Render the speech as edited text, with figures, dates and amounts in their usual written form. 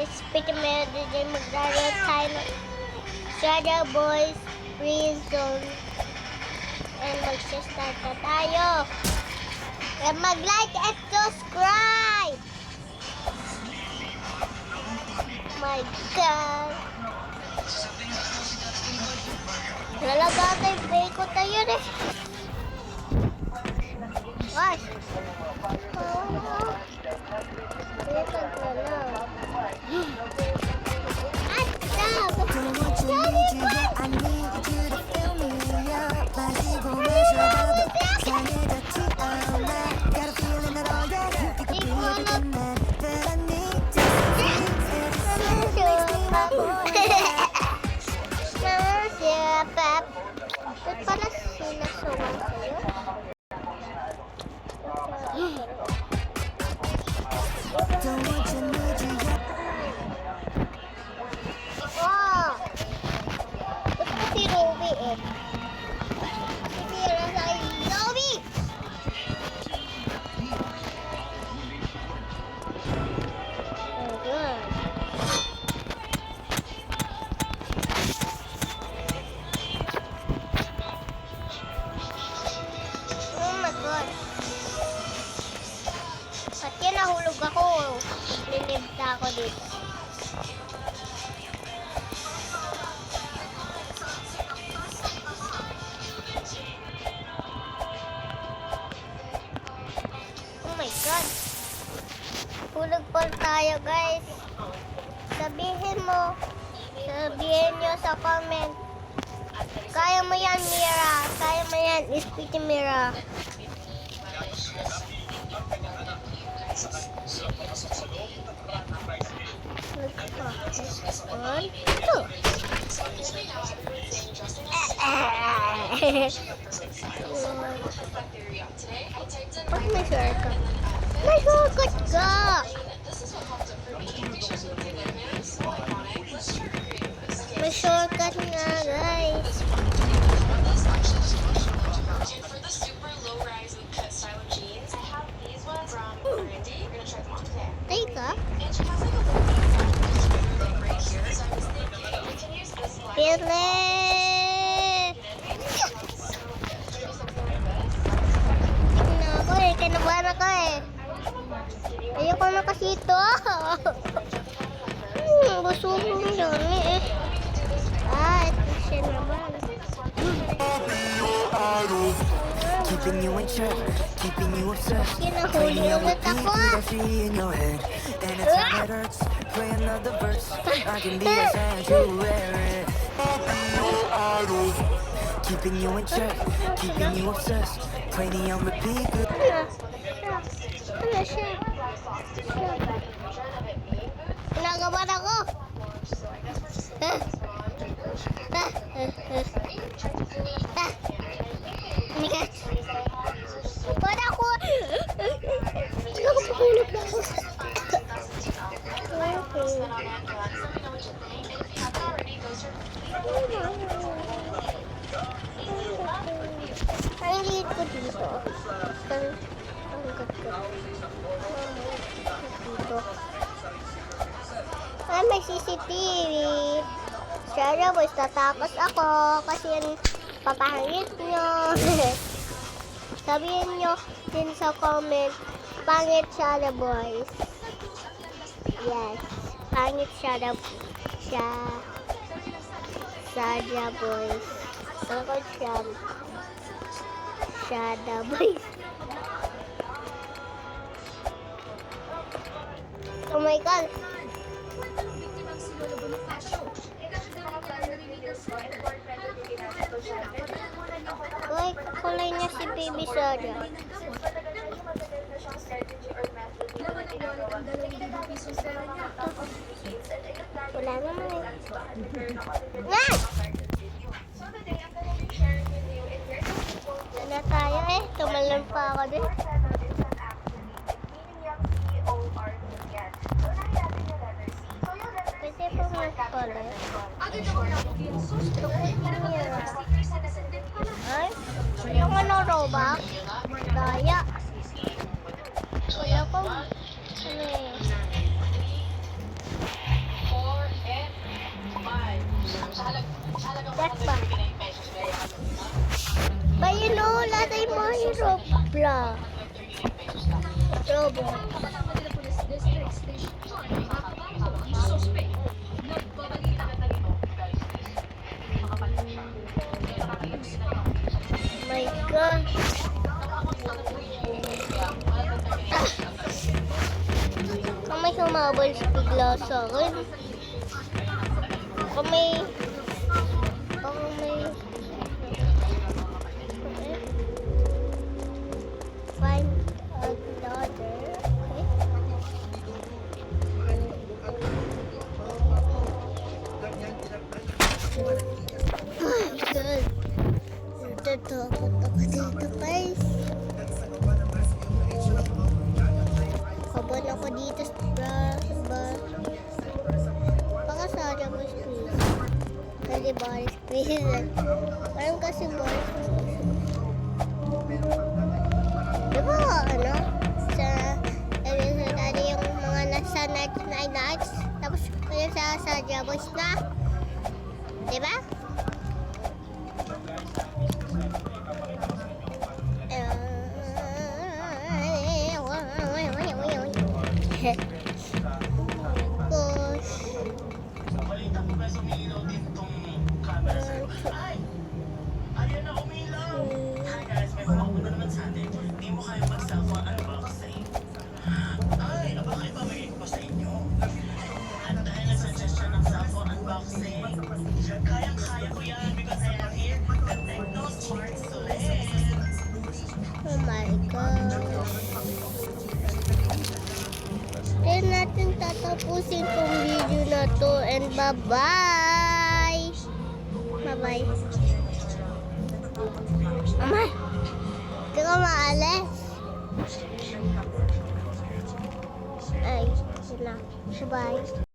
Speaking of DJ, maglalaro tayo ng Shadow Boys Free Zone. And mag-start na tayo. And mag-like and subscribe! My God! Lalabagay, play ko tayo rin. Gosh! Pati nahulog ako. Linibda ako dito. Oh my God. Hulog pa tayo, guys. Sabihin nyo sa comment. Kaya mo yan, Mira. Kaya mo yan, Speedy Mira. One, two. Ba't may shortcut? May shortcut ka! May shortcut nga, guys. Teka. Pili! Ako eh, kinabahan ako eh. Ayoko na kasi ito. Gusto ko ng dami eh. Ito siya naman. Keeping you in check, keeping you obsessed. Kinahuli ulit ako. And it's how it hurts. Play another verse. I can be a sanctuary. Keeping you in check, keeping you obsessed. Play me on repeat. Ano siya? Kinagabahan ako. Mika. Wala ko. Nakapagulog na ako. Ang liit ko dito. Ay, may CCTV. Shadow Boys, tatakos ako kasi yan papahangit nyo. Sabihin nyo din sa comment, pangit Shadow Boys. Yes, pangit Shadow Boys. Takot Shadow Boys. Oh my God. Uy, kulay niya si Baby Soda. Wala naman eh. Nga! Wala tayo eh. Tumalon pa ako din. Pwede po mag-color. Ay, yung ano robot? Daya. Wala ko. Ano eh. Blah. Robot. My gosh. Kung may humabol bigla sa akin. Kung may... Find another. Okay. My God. Natatakot ako dito, guys. Kaban ako dito sa baka sana mo squeeze. Kasi ball squeeze. Parang kasi ball squeeze. Diba ano? Sa yung mga nasa nights. Tapos yun sa Jabos na. Diba? Oh my God. Kaya natin tatapusin tong video na to and bye-bye. Bye-bye. Mama, hindi ka maalis. Ay, yun na. Bye-bye.